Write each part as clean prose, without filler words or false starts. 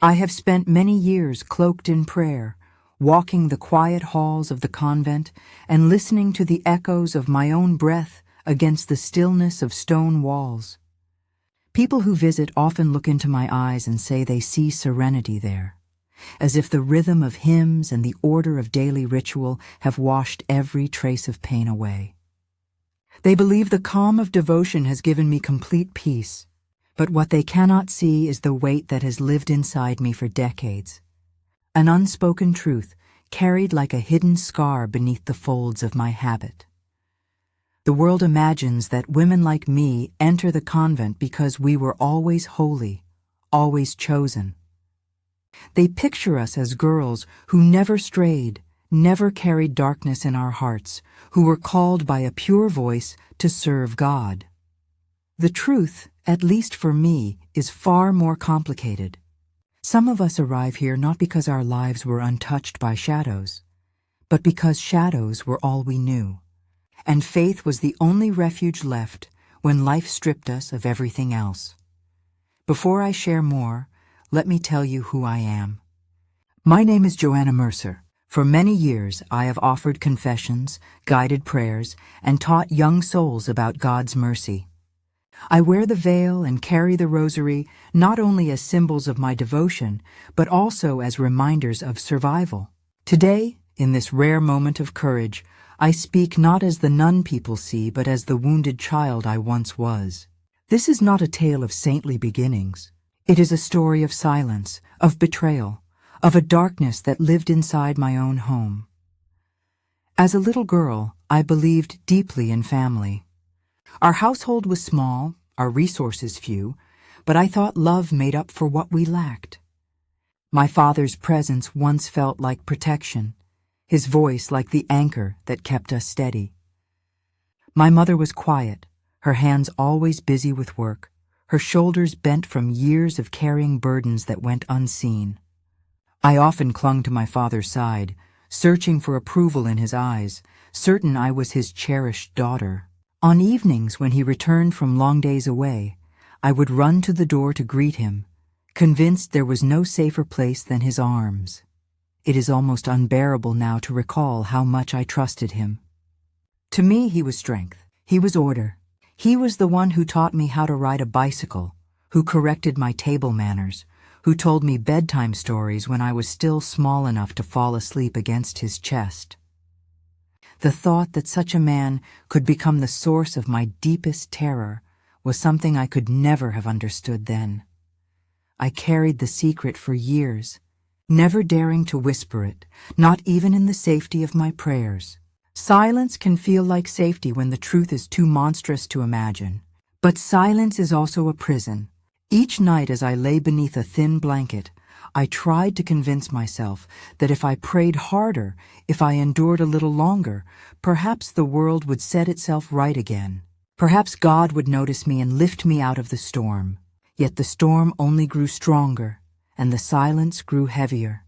I have spent many years cloaked in prayer, walking the quiet halls of the convent and listening to the echoes of my own breath against the stillness of stone walls. People who visit often look into my eyes and say they see serenity there, as if the rhythm of hymns and the order of daily ritual have washed every trace of pain away. They believe the calm of devotion has given me complete peace, but what they cannot see is the weight that has lived inside me for decades. An unspoken truth carried like a hidden scar beneath the folds of my habit. The world imagines that women like me enter the convent because we were always holy, always chosen. They picture us as girls who never strayed, never carried darkness in our hearts, who were called by a pure voice to serve God. The truth, at least for me, is far more complicated. Some of us arrive here not because our lives were untouched by shadows, but because shadows were all we knew, and faith was the only refuge left when life stripped us of everything else. Before I share more, let me tell you who I am. My name is Joanna Mercer. For many years, I have offered confessions, guided prayers, and taught young souls about God's mercy. I wear the veil and carry the rosary not only as symbols of my devotion, but also as reminders of survival. Today, in this rare moment of courage, I speak not as the nun people see, but as the wounded child I once was. This is not a tale of saintly beginnings. It is a story of silence, of betrayal, of a darkness that lived inside my own home. As a little girl, I believed deeply in family. Our household was small, our resources few, but I thought love made up for what we lacked. My father's presence once felt like protection, his voice like the anchor that kept us steady. My mother was quiet, her hands always busy with work, her shoulders bent from years of carrying burdens that went unseen. I often clung to my father's side, searching for approval in his eyes, certain I was his cherished daughter. On evenings when he returned from long days away, I would run to the door to greet him, convinced there was no safer place than his arms. It is almost unbearable now to recall how much I trusted him. To me, he was strength. He was order. He was the one who taught me how to ride a bicycle, who corrected my table manners, who told me bedtime stories when I was still small enough to fall asleep against his chest. The thought that such a man could become the source of my deepest terror was something I could never have understood then. I carried the secret for years, never daring to whisper it, not even in the safety of my prayers. Silence can feel like safety when the truth is too monstrous to imagine. But silence is also a prison. Each night as I lay beneath a thin blanket, I tried to convince myself that if I prayed harder, if I endured a little longer, perhaps the world would set itself right again. Perhaps God would notice me and lift me out of the storm. Yet the storm only grew stronger, and the silence grew heavier.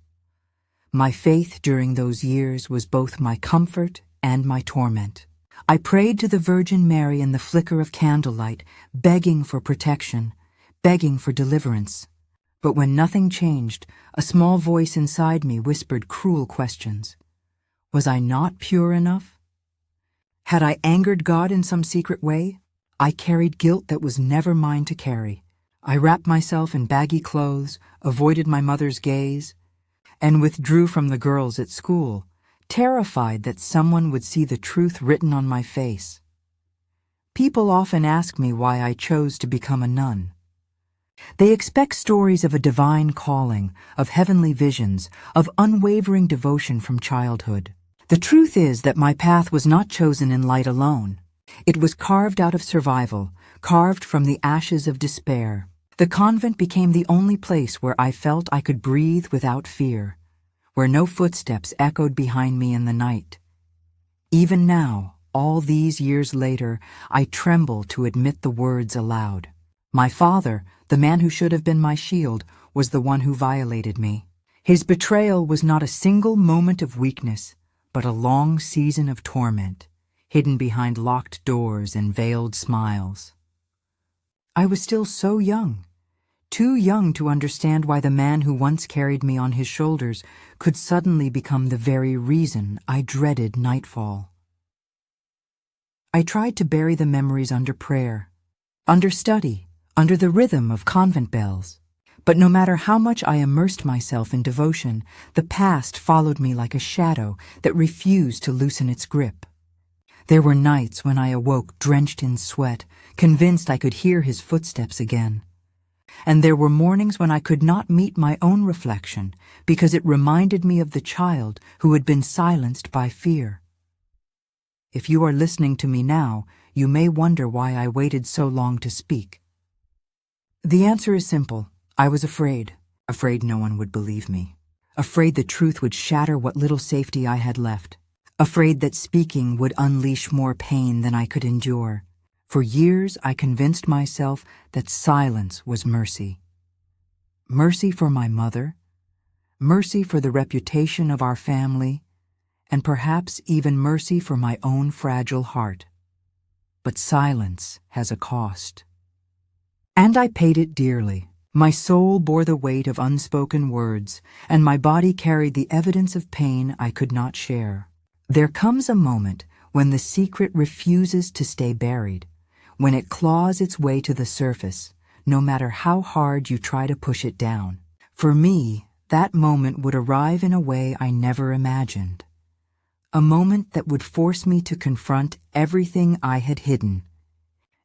My faith during those years was both my comfort and my torment. I prayed to the Virgin Mary in the flicker of candlelight, begging for protection, begging for deliverance. But when nothing changed, a small voice inside me whispered cruel questions. Was I not pure enough? Had I angered God in some secret way? I carried guilt that was never mine to carry. I wrapped myself in baggy clothes, avoided my mother's gaze, and withdrew from the girls at school, terrified that someone would see the truth written on my face. People often ask me why I chose to become a nun. They expect stories of a divine calling, of heavenly visions, of unwavering devotion from childhood. The truth is that my path was not chosen in light alone. It was carved out of survival, carved from the ashes of despair. The convent became the only place where I felt I could breathe without fear, where no footsteps echoed behind me in the night. Even now, all these years later, I tremble to admit the words aloud. My father, the man who should have been my shield, was the one who violated me. His betrayal was not a single moment of weakness, but a long season of torment, hidden behind locked doors and veiled smiles. I was still so young, too young to understand why the man who once carried me on his shoulders could suddenly become the very reason I dreaded nightfall. I tried to bury the memories under prayer, under study, under the rhythm of convent bells. But no matter how much I immersed myself in devotion, the past followed me like a shadow that refused to loosen its grip. There were nights when I awoke drenched in sweat, convinced I could hear his footsteps again. And there were mornings when I could not meet my own reflection because it reminded me of the child who had been silenced by fear. If you are listening to me now, you may wonder why I waited so long to speak. The answer is simple. I was afraid no one would believe me, afraid the truth would shatter what little safety I had left, afraid that speaking would unleash more pain than I could endure. For years I convinced myself that silence was mercy. Mercy for my mother, mercy for the reputation of our family, and perhaps even mercy for my own fragile heart. But silence has a cost. And I paid it dearly. My soul bore the weight of unspoken words, and my body carried the evidence of pain I could not share. There comes a moment when the secret refuses to stay buried, when it claws its way to the surface, no matter how hard you try to push it down. For me, that moment would arrive in a way I never imagined. A moment that would force me to confront everything I had hidden,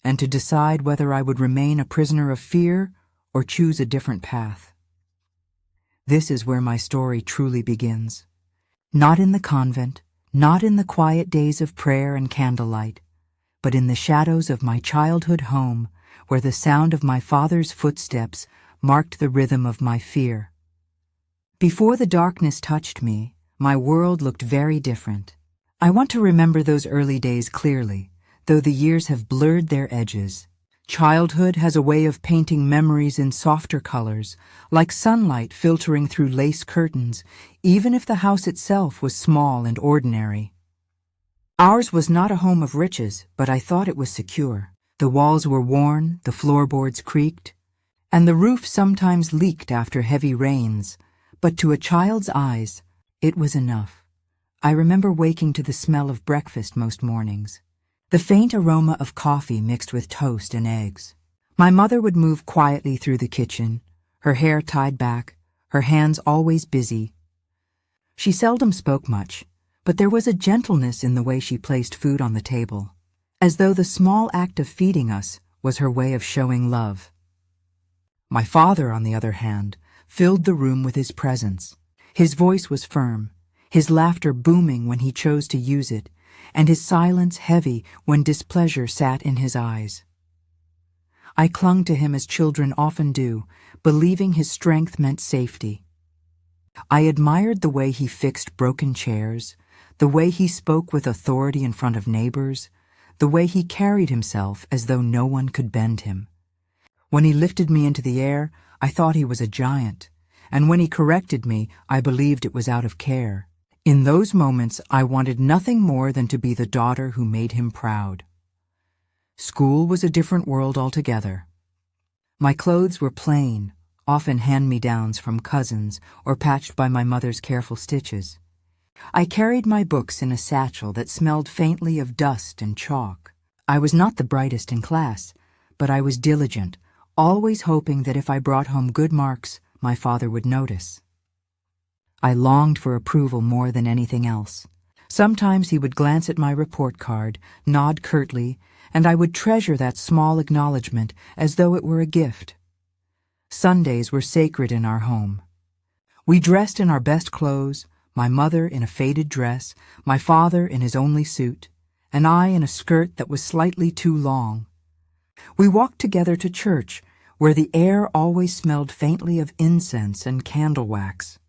and to decide whether I would remain a prisoner of fear or choose a different path. This is where my story truly begins. Not in the convent, not in the quiet days of prayer and candlelight, but in the shadows of my childhood home, where the sound of my father's footsteps marked the rhythm of my fear. Before the darkness touched me, my world looked very different. I want to remember those early days clearly, though the years have blurred their edges. Childhood has a way of painting memories in softer colors, like sunlight filtering through lace curtains, even if the house itself was small and ordinary. Ours was not a home of riches, but I thought it was secure. The walls were worn, the floorboards creaked, and the roof sometimes leaked after heavy rains, but to a child's eyes, it was enough. I remember waking to the smell of breakfast most mornings. The faint aroma of coffee mixed with toast and eggs. My mother would move quietly through the kitchen, her hair tied back, her hands always busy. She seldom spoke much, but there was a gentleness in the way she placed food on the table, as though the small act of feeding us was her way of showing love. My father, on the other hand, filled the room with his presence. His voice was firm, his laughter booming when he chose to use it, and his silence heavy when displeasure sat in his eyes. I clung to him as children often do, believing his strength meant safety. I admired the way he fixed broken chairs, the way he spoke with authority in front of neighbors, the way he carried himself as though no one could bend him. When he lifted me into the air, I thought he was a giant, and when he corrected me, I believed it was out of care. In those moments, I wanted nothing more than to be the daughter who made him proud. School was a different world altogether. My clothes were plain, often hand-me-downs from cousins or patched by my mother's careful stitches. I carried my books in a satchel that smelled faintly of dust and chalk. I was not the brightest in class, but I was diligent, always hoping that if I brought home good marks, my father would notice. I longed for approval more than anything else. Sometimes he would glance at my report card, nod curtly, and I would treasure that small acknowledgement as though it were a gift. Sundays were sacred in our home. We dressed in our best clothes, my mother in a faded dress, my father in his only suit, and I in a skirt that was slightly too long. We walked together to church, where the air always smelled faintly of incense and candle wax.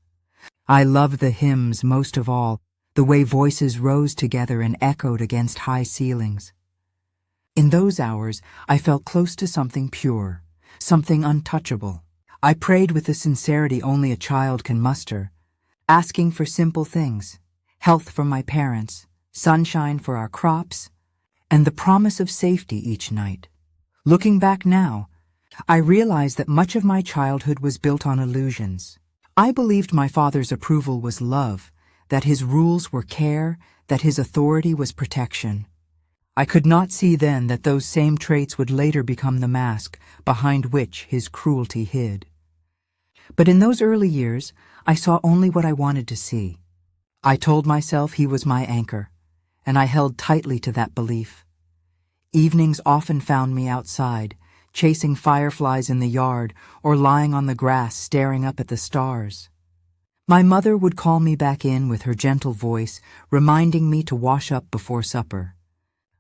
I loved the hymns most of all, the way voices rose together and echoed against high ceilings. In those hours, I felt close to something pure, something untouchable. I prayed with the sincerity only a child can muster, asking for simple things, health from my parents, sunshine for our crops, and the promise of safety each night. Looking back now, I realized that much of my childhood was built on illusions. I believed my father's approval was love, that his rules were care, that his authority was protection. I could not see then that those same traits would later become the mask behind which his cruelty hid. But in those early years, I saw only what I wanted to see. I told myself he was my anchor, and I held tightly to that belief. Evenings often found me outside, chasing fireflies in the yard or lying on the grass staring up at the stars. My mother would call me back in with her gentle voice, reminding me to wash up before supper.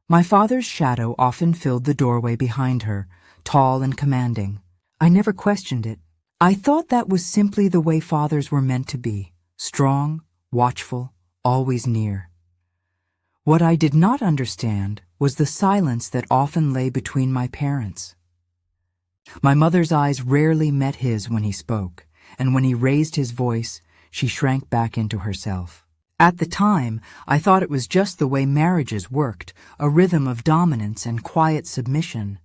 My father's shadow often filled the doorway behind her, tall and commanding. I never questioned it. I thought that was simply the way fathers were meant to be, strong, watchful, always near. What I did not understand was the silence that often lay between my parents. My mother's eyes rarely met his when he spoke, and when he raised his voice, she shrank back into herself. At the time, I thought it was just the way marriages worked, a rhythm of dominance and quiet submission.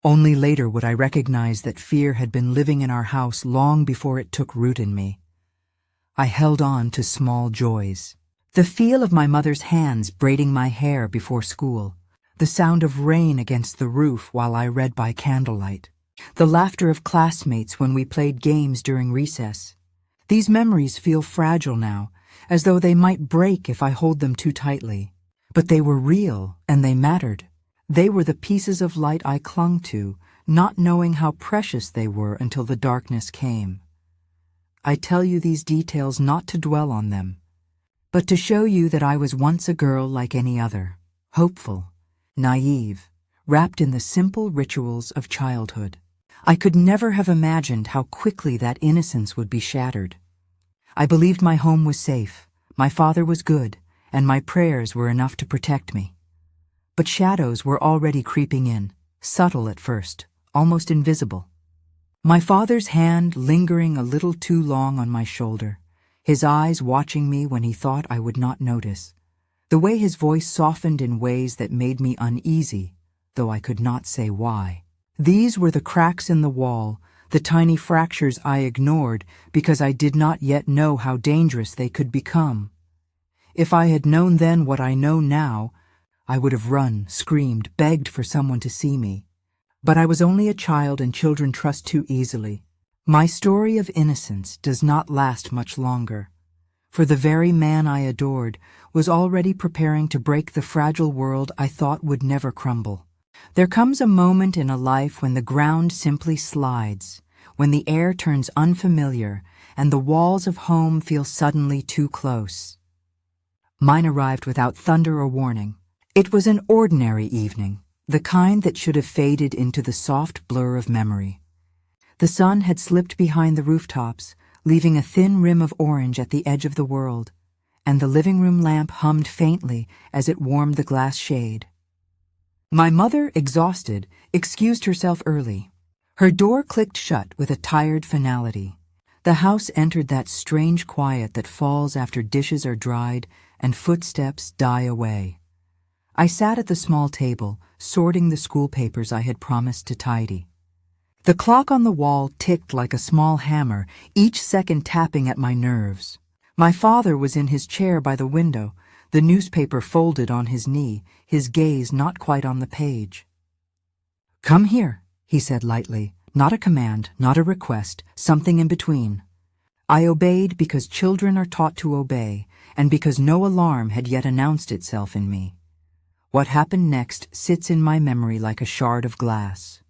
Only later would I recognize that fear had been living in our house long before it took root in me. I held on to small joys. The feel of my mother's hands braiding my hair before school, the sound of rain against the roof while I read by candlelight, the laughter of classmates when we played games during recess. These memories feel fragile now, as though they might break if I hold them too tightly. But they were real, and they mattered. They were the pieces of light I clung to, not knowing how precious they were until the darkness came. I tell you these details not to dwell on them, but to show you that I was once a girl like any other, hopeful, naive, wrapped in the simple rituals of childhood. I could never have imagined how quickly that innocence would be shattered. I believed my home was safe, my father was good, and my prayers were enough to protect me. But shadows were already creeping in, subtle at first, almost invisible. My father's hand lingering a little too long on my shoulder, his eyes watching me when he thought I would not notice, the way his voice softened in ways that made me uneasy, though I could not say why. These were the cracks in the wall, the tiny fractures I ignored because I did not yet know how dangerous they could become. If I had known then what I know now, I would have run, screamed, begged for someone to see me. But I was only a child, and children trust too easily. My story of innocence does not last much longer, for the very man I adored was already preparing to break the fragile world I thought would never crumble. There comes a moment in a life when the ground simply slides, when the air turns unfamiliar, and the walls of home feel suddenly too close. Mine arrived without thunder or warning. It was an ordinary evening, the kind that should have faded into the soft blur of memory. The sun had slipped behind the rooftops, leaving a thin rim of orange at the edge of the world, and the living room lamp hummed faintly as it warmed the glass shade. My mother, exhausted, excused herself early. Her door clicked shut with a tired finality. The house entered that strange quiet that falls after dishes are dried and footsteps die away. I sat at the small table, sorting the school papers I had promised to tidy. The clock on the wall ticked like a small hammer, each second tapping at my nerves. My father was in his chair by the window, the newspaper folded on his knee, his gaze not quite on the page. "Come here," he said lightly, not a command, not a request, something in between. I obeyed because children are taught to obey, and because no alarm had yet announced itself in me. What happened next sits in my memory like a shard of glass.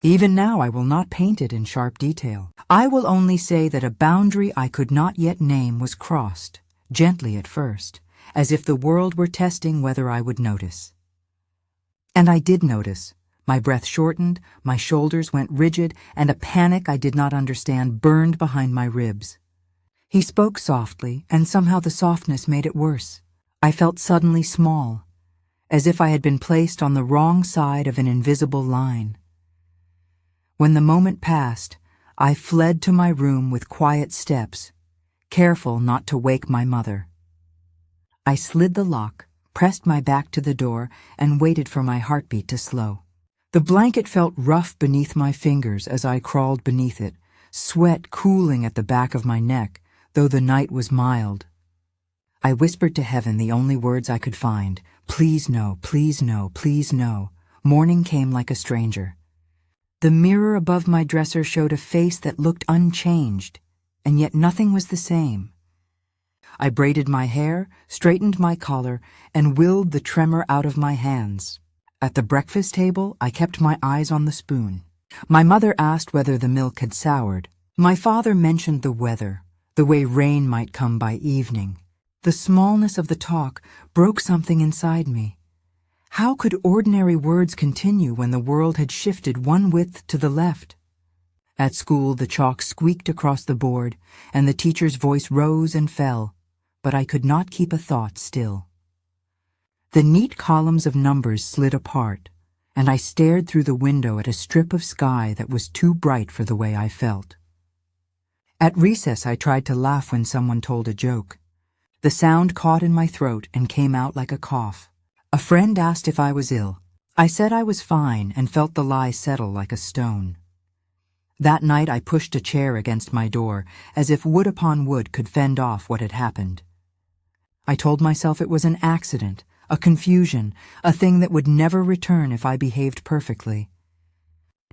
Even now I will not paint it in sharp detail. I will only say that a boundary I could not yet name was crossed, gently at first, as if the world were testing whether I would notice. And I did notice. My breath shortened, my shoulders went rigid, and a panic I did not understand burned behind my ribs. He spoke softly, and somehow the softness made it worse. I felt suddenly small, as if I had been placed on the wrong side of an invisible line. When the moment passed, I fled to my room with quiet steps, careful not to wake my mother. I slid the lock, pressed my back to the door, and waited for my heartbeat to slow. The blanket felt rough beneath my fingers as I crawled beneath it, sweat cooling at the back of my neck, though the night was mild. I whispered to heaven the only words I could find. Please no, please no, please no. Morning came like a stranger. The mirror above my dresser showed a face that looked unchanged, and yet nothing was the same. I braided my hair, straightened my collar, and willed the tremor out of my hands. At the breakfast table, I kept my eyes on the spoon. My mother asked whether the milk had soured. My father mentioned the weather, the way rain might come by evening. The smallness of the talk broke something inside me. How could ordinary words continue when the world had shifted one width to the left? At school, the chalk squeaked across the board, and the teacher's voice rose and fell, but I could not keep a thought still. The neat columns of numbers slid apart, and I stared through the window at a strip of sky that was too bright for the way I felt. At recess, I tried to laugh when someone told a joke. The sound caught in my throat and came out like a cough. A friend asked if I was ill. I said I was fine and felt the lie settle like a stone. That night I pushed a chair against my door, as if wood upon wood could fend off what had happened. I told myself it was an accident, a confusion, a thing that would never return if I behaved perfectly.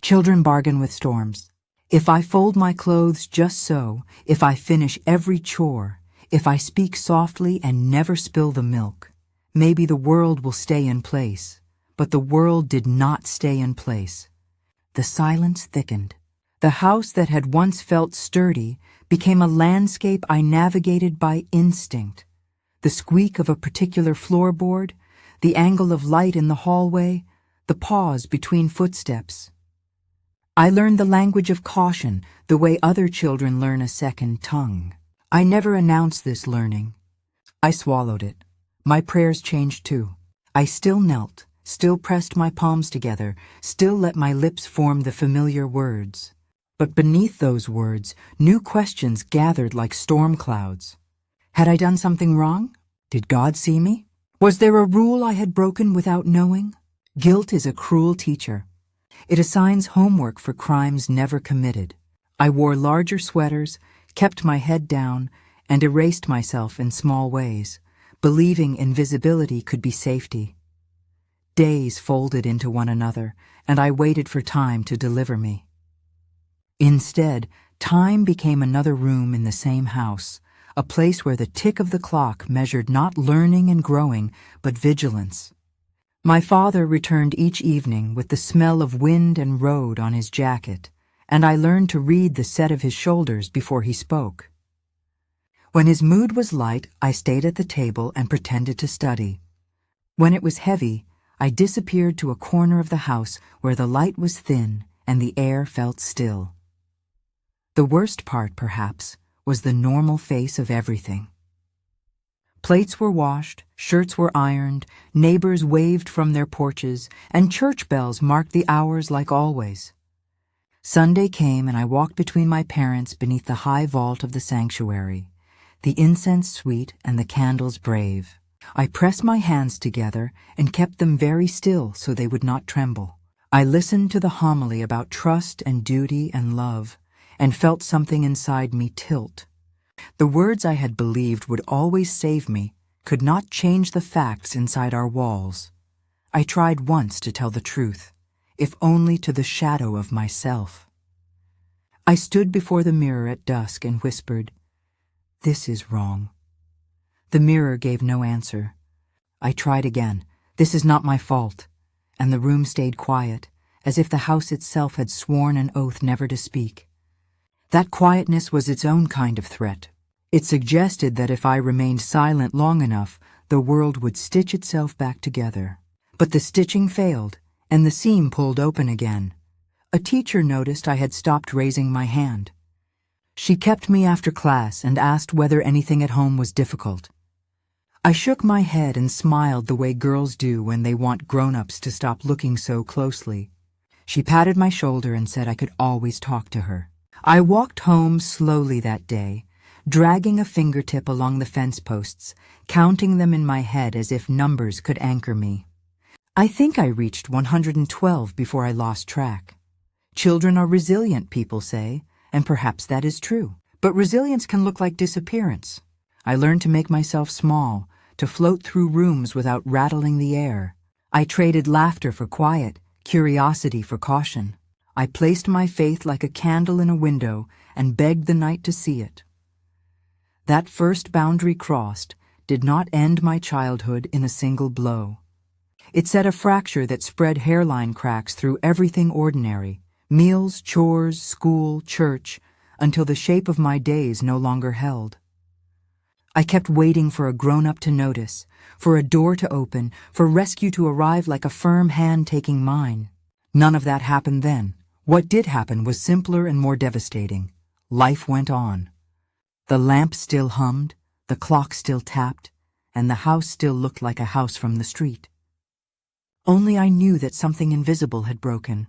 Children bargain with storms. If I fold my clothes just so, if I finish every chore, if I speak softly and never spill the milk, maybe the world will stay in place. But the world did not stay in place. The silence thickened. The house that had once felt sturdy became a landscape I navigated by instinct. The squeak of a particular floorboard, the angle of light in the hallway, the pause between footsteps. I learned the language of caution, the way other children learn a second tongue. I never announced this learning. I swallowed it. My prayers changed too. I still knelt, still pressed my palms together, still let my lips form the familiar words. But beneath those words, new questions gathered like storm clouds. Had I done something wrong? Did God see me? Was there a rule I had broken without knowing? Guilt is a cruel teacher. It assigns homework for crimes never committed. I wore larger sweaters, kept my head down, and erased myself in small ways, believing invisibility could be safety. Days folded into one another, and I waited for time to deliver me. Instead, time became another room in the same house, a place where the tick of the clock measured not learning and growing, but vigilance. My father returned each evening with the smell of wind and road on his jacket, and I learned to read the set of his shoulders before he spoke. When his mood was light, I stayed at the table and pretended to study. When it was heavy, I disappeared to a corner of the house where the light was thin and the air felt still. The worst part, perhaps, was the normal face of everything. Plates were washed, shirts were ironed, neighbors waved from their porches, and church bells marked the hours like always. Sunday came and I walked between my parents beneath the high vault of the sanctuary, the incense sweet and the candles brave. I pressed my hands together and kept them very still so they would not tremble. I listened to the homily about trust and duty and love, and felt something inside me tilt. The words I had believed would always save me could not change the facts inside our walls. I tried once to tell the truth, if only to the shadow of myself. I stood before the mirror at dusk and whispered, "This is wrong." The mirror gave no answer. I tried again, "This is not my fault," and the room stayed quiet, as if the house itself had sworn an oath never to speak. That quietness was its own kind of threat. It suggested that if I remained silent long enough, the world would stitch itself back together. But the stitching failed, and the seam pulled open again. A teacher noticed I had stopped raising my hand. She kept me after class and asked whether anything at home was difficult. I shook my head and smiled the way girls do when they want grown-ups to stop looking so closely. She patted my shoulder and said I could always talk to her. I walked home slowly that day, dragging a fingertip along the fence posts, counting them in my head as if numbers could anchor me. I think I reached 112 before I lost track. Children are resilient, people say, and perhaps that is true. But resilience can look like disappearance. I learned to make myself small, to float through rooms without rattling the air. I traded laughter for quiet, curiosity for caution. I placed my faith like a candle in a window and begged the night to see it. That first boundary crossed did not end my childhood in a single blow. It set a fracture that spread hairline cracks through everything ordinary, meals, chores, school, church, until the shape of my days no longer held. I kept waiting for a grown-up to notice, for a door to open, for rescue to arrive like a firm hand taking mine. None of that happened then. What did happen was simpler and more devastating. Life went on. The lamp still hummed, the clock still tapped, and the house still looked like a house from the street. Only I knew that something invisible had broken,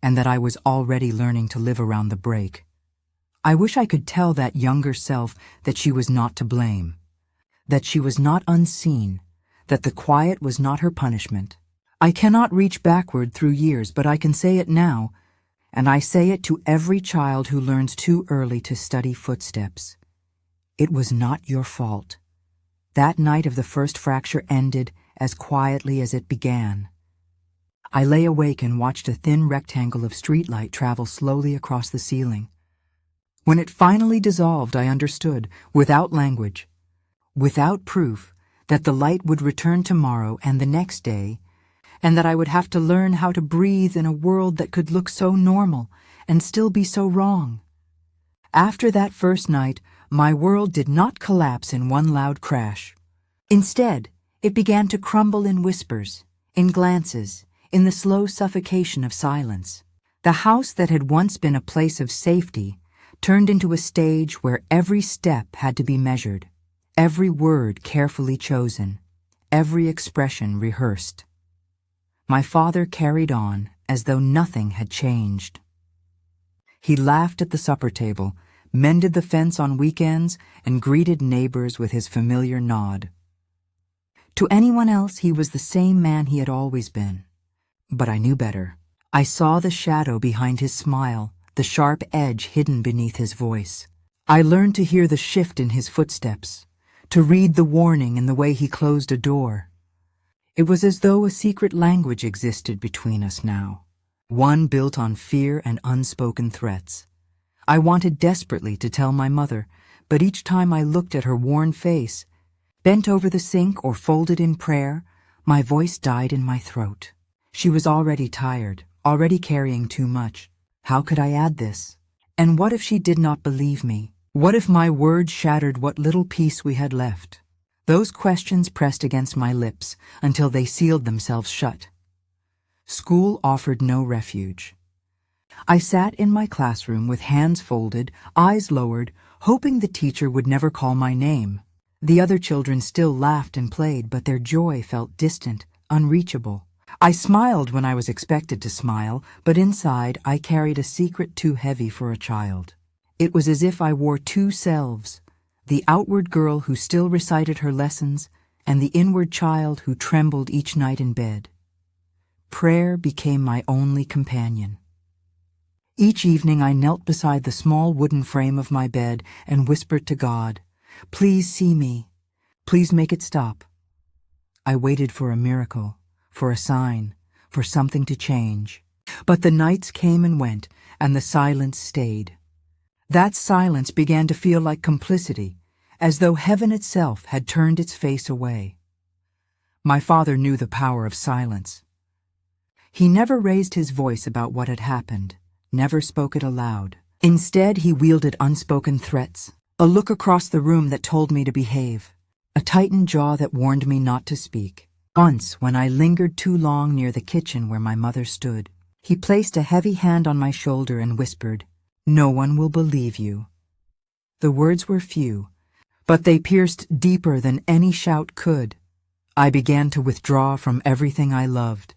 and that I was already learning to live around the break. I wish I could tell that younger self that she was not to blame, that she was not unseen, that the quiet was not her punishment. I cannot reach backward through years, but I can say it now, and I say it to every child who learns too early to study footsteps. It was not your fault. That night of the first fracture ended as quietly as it began. I lay awake and watched a thin rectangle of streetlight travel slowly across the ceiling. When it finally dissolved, I understood, without language, without proof, that the light would return tomorrow and the next day, and that I would have to learn how to breathe in a world that could look so normal and still be so wrong. After that first night, my world did not collapse in one loud crash. Instead, it began to crumble in whispers, in glances, in the slow suffocation of silence. The house that had once been a place of safety turned into a stage where every step had to be measured, every word carefully chosen, every expression rehearsed. My father carried on as though nothing had changed. He laughed at the supper table, mended the fence on weekends, and greeted neighbors with his familiar nod. To anyone else, he was the same man he had always been. But I knew better. I saw the shadow behind his smile, the sharp edge hidden beneath his voice. I learned to hear the shift in his footsteps, to read the warning in the way he closed a door. It was as though a secret language existed between us now, one built on fear and unspoken threats. I wanted desperately to tell my mother, but each time I looked at her worn face, bent over the sink or folded in prayer, my voice died in my throat. She was already tired, already carrying too much. How could I add this? And what if she did not believe me? What if my words shattered what little peace we had left? Those questions pressed against my lips until they sealed themselves shut. School offered no refuge. I sat in my classroom with hands folded, eyes lowered, hoping the teacher would never call my name. The other children still laughed and played, but their joy felt distant, unreachable. I smiled when I was expected to smile, but inside I carried a secret too heavy for a child. It was as if I wore two selves, the outward girl who still recited her lessons and the inward child who trembled each night in bed. Prayer became my only companion. Each evening I knelt beside the small wooden frame of my bed and whispered to God, "Please see me. Please make it stop." I waited for a miracle, for a sign, for something to change. But the nights came and went, and the silence stayed. That silence began to feel like complicity, as though heaven itself had turned its face away. My father knew the power of silence. He never raised his voice about what had happened, never spoke it aloud. Instead, he wielded unspoken threats, a look across the room that told me to behave, a tightened jaw that warned me not to speak. Once, when I lingered too long near the kitchen where my mother stood, he placed a heavy hand on my shoulder and whispered, "No one will believe you." The words were few, but they pierced deeper than any shout could. I began to withdraw from everything I loved.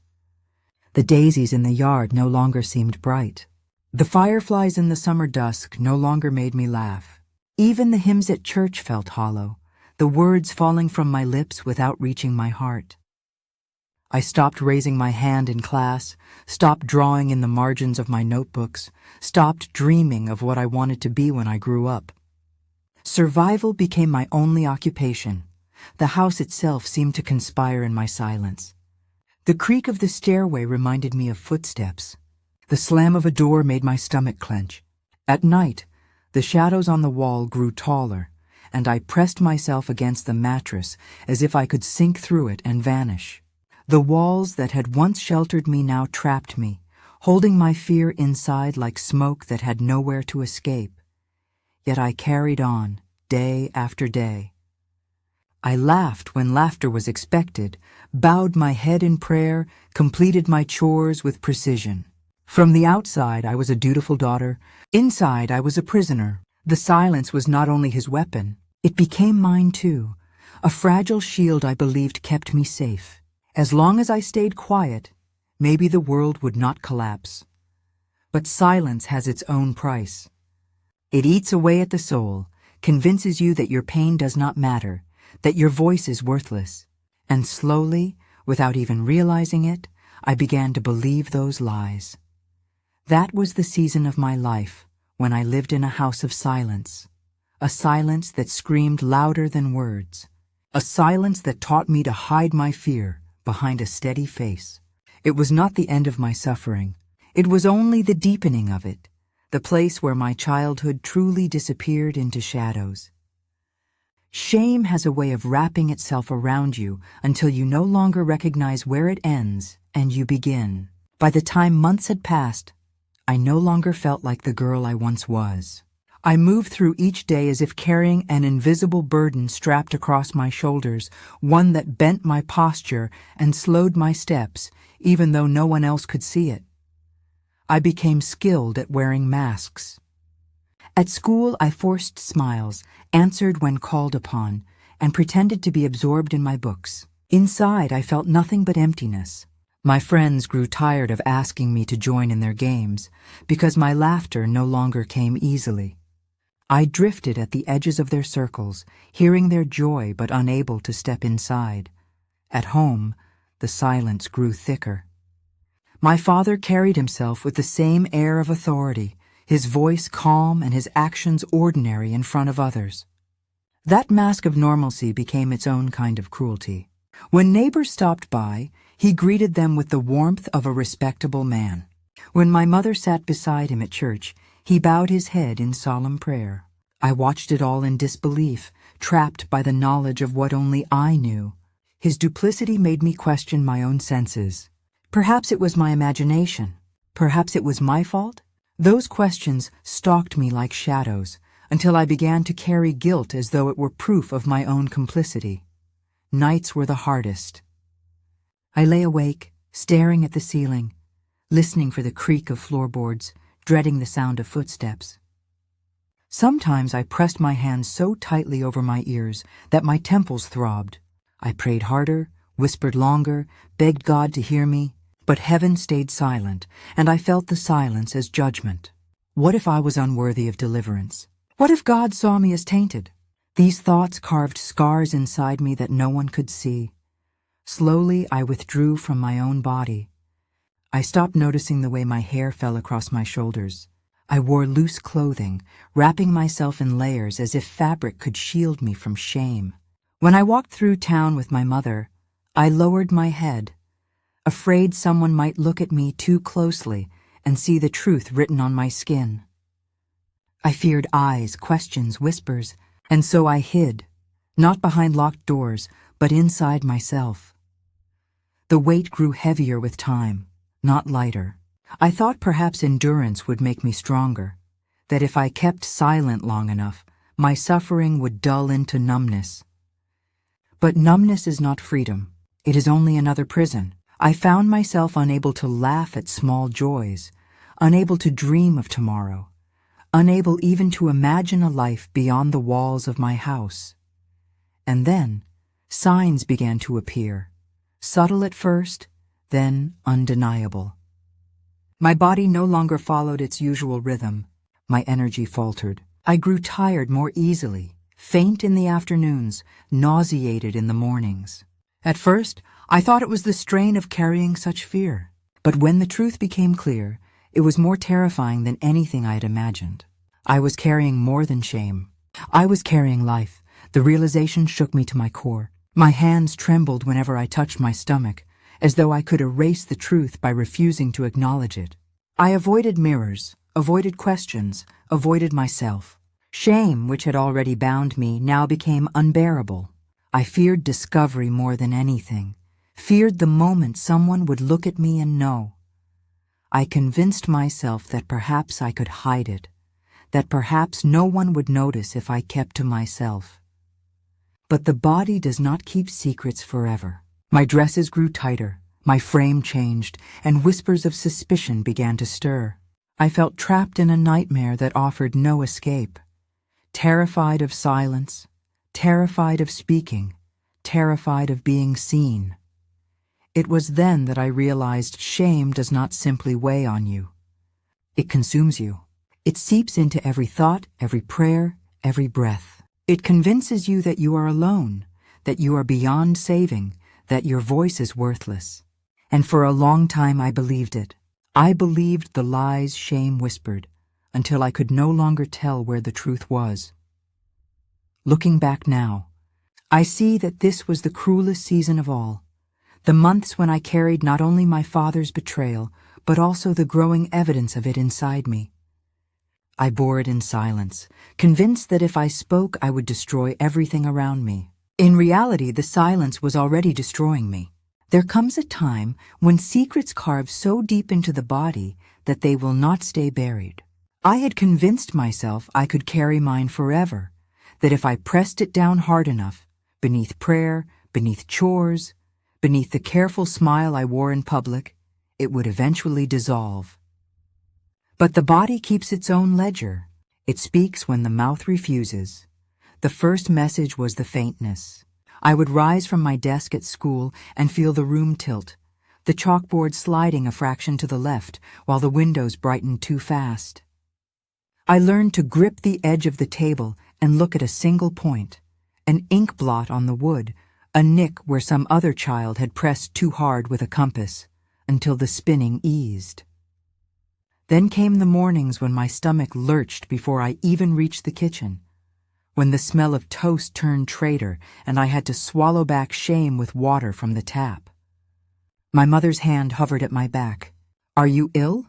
The daisies in the yard no longer seemed bright. The fireflies in the summer dusk no longer made me laugh. Even the hymns at church felt hollow, the words falling from my lips without reaching my heart. I stopped raising my hand in class, stopped drawing in the margins of my notebooks, stopped dreaming of what I wanted to be when I grew up. Survival became my only occupation. The house itself seemed to conspire in my silence. The creak of the stairway reminded me of footsteps. The slam of a door made my stomach clench. At night, the shadows on the wall grew taller, and I pressed myself against the mattress as if I could sink through it and vanish. The walls that had once sheltered me now trapped me, holding my fear inside like smoke that had nowhere to escape. Yet I carried on, day after day. I laughed when laughter was expected, bowed my head in prayer, completed my chores with precision. From the outside, I was a dutiful daughter. Inside, I was a prisoner. The silence was not only his weapon, it became mine too, a fragile shield I believed kept me safe. As long as I stayed quiet, maybe the world would not collapse. But silence has its own price. It eats away at the soul, convinces you that your pain does not matter, that your voice is worthless. And slowly, without even realizing it, I began to believe those lies. That was the season of my life when I lived in a house of silence, a silence that screamed louder than words, a silence that taught me to hide my fear behind a steady face. It was not the end of my suffering. It was only the deepening of it, the place where my childhood truly disappeared into shadows. Shame has a way of wrapping itself around you until you no longer recognize where it ends and you begin. By the time months had passed, I no longer felt like the girl I once was. I moved through each day as if carrying an invisible burden strapped across my shoulders, one that bent my posture and slowed my steps, even though no one else could see it. I became skilled at wearing masks. At school, I forced smiles, answered when called upon, and pretended to be absorbed in my books. Inside, I felt nothing but emptiness. My friends grew tired of asking me to join in their games, because my laughter no longer came easily. I drifted at the edges of their circles, hearing their joy but unable to step inside. At home, the silence grew thicker. My father carried himself with the same air of authority, his voice calm and his actions ordinary in front of others. That mask of normalcy became its own kind of cruelty. When neighbors stopped by, he greeted them with the warmth of a respectable man. When my mother sat beside him at church, he bowed his head in solemn prayer. I watched it all in disbelief, trapped by the knowledge of what only I knew. His duplicity made me question my own senses. Perhaps it was my imagination. Perhaps it was my fault. Those questions stalked me like shadows, until I began to carry guilt as though it were proof of my own complicity. Nights were the hardest. I lay awake, staring at the ceiling, listening for the creak of floorboards, dreading the sound of footsteps. Sometimes I pressed my hands so tightly over my ears that my temples throbbed. I prayed harder, whispered longer, begged God to hear me, but heaven stayed silent, and I felt the silence as judgment. What if I was unworthy of deliverance? What if God saw me as tainted? These thoughts carved scars inside me that no one could see. Slowly, I withdrew from my own body. I stopped noticing the way my hair fell across my shoulders. I wore loose clothing, wrapping myself in layers as if fabric could shield me from shame. When I walked through town with my mother, I lowered my head, afraid someone might look at me too closely and see the truth written on my skin. I feared eyes, questions, whispers, and so I hid, not behind locked doors, but inside myself. The weight grew heavier with time, not lighter. I thought perhaps endurance would make me stronger, that if I kept silent long enough, my suffering would dull into numbness. But numbness is not freedom. It is only another prison. I found myself unable to laugh at small joys, unable to dream of tomorrow, unable even to imagine a life beyond the walls of my house. And then, signs began to appear, subtle at first, then undeniable. My body no longer followed its usual rhythm. My energy faltered. I grew tired more easily, faint in the afternoons, nauseated in the mornings. At first, I thought it was the strain of carrying such fear. But when the truth became clear, it was more terrifying than anything I had imagined. I was carrying more than shame. I was carrying life. The realization shook me to my core. My hands trembled whenever I touched my stomach, as though I could erase the truth by refusing to acknowledge it. I avoided mirrors, avoided questions, avoided myself. Shame, which had already bound me, now became unbearable. I feared discovery more than anything, feared the moment someone would look at me and know. I convinced myself that perhaps I could hide it, that perhaps no one would notice if I kept to myself. But the body does not keep secrets forever. My dresses grew tighter, my frame changed, and whispers of suspicion began to stir. I felt trapped in a nightmare that offered no escape. Terrified of silence, terrified of speaking, terrified of being seen. It was then that I realized shame does not simply weigh on you. It consumes you. It seeps into every thought, every prayer, every breath. It convinces you that you are alone, that you are beyond saving, that your voice is worthless. And for a long time I believed it. I believed the lies shame whispered, until I could no longer tell where the truth was. Looking back now, I see that this was the cruelest season of all. The months when I carried not only my father's betrayal, but also the growing evidence of it inside me. I bore it in silence, convinced that if I spoke, I would destroy everything around me. In reality, the silence was already destroying me. There comes a time when secrets carve so deep into the body that they will not stay buried. I had convinced myself I could carry mine forever, that if I pressed it down hard enough, beneath prayer, beneath chores, beneath the careful smile I wore in public, it would eventually dissolve. But the body keeps its own ledger. It speaks when the mouth refuses. The first message was the faintness. I would rise from my desk at school and feel the room tilt, the chalkboard sliding a fraction to the left while the windows brightened too fast. I learned to grip the edge of the table and look at a single point, an ink blot on the wood, a nick where some other child had pressed too hard with a compass, until the spinning eased. Then came the mornings when my stomach lurched before I even reached the kitchen, when the smell of toast turned traitor and I had to swallow back shame with water from the tap. My mother's hand hovered at my back. "Are you ill?"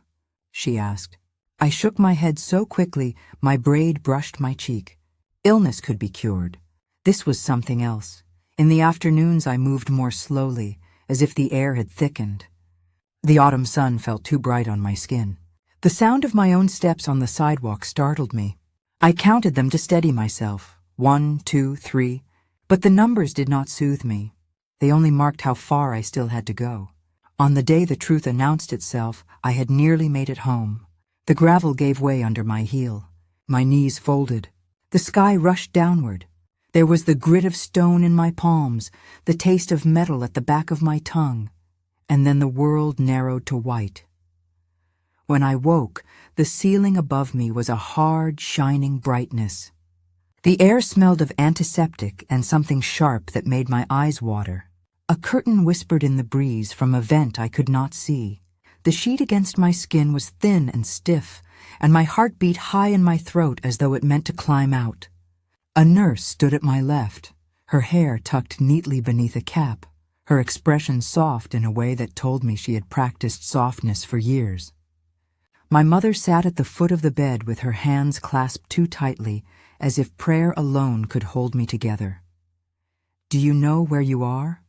she asked. I shook my head so quickly my braid brushed my cheek. Illness could be cured. This was something else. In the afternoons I moved more slowly, as if the air had thickened. The autumn sun felt too bright on my skin. The sound of my own steps on the sidewalk startled me. I counted them to steady myself. 1, 2, 3. But the numbers did not soothe me. They only marked how far I still had to go. On the day the truth announced itself, I had nearly made it home. The gravel gave way under my heel. My knees folded. The sky rushed downward. There was the grit of stone in my palms, the taste of metal at the back of my tongue, and then the world narrowed to white. When I woke, the ceiling above me was a hard, shining brightness. The air smelled of antiseptic and something sharp that made my eyes water. A curtain whispered in the breeze from a vent I could not see. The sheet against my skin was thin and stiff, and my heart beat high in my throat as though it meant to climb out. A nurse stood at my left, her hair tucked neatly beneath a cap, her expression soft in a way that told me she had practiced softness for years. My mother sat at the foot of the bed with her hands clasped too tightly, as if prayer alone could hold me together. "Do you know where you are?"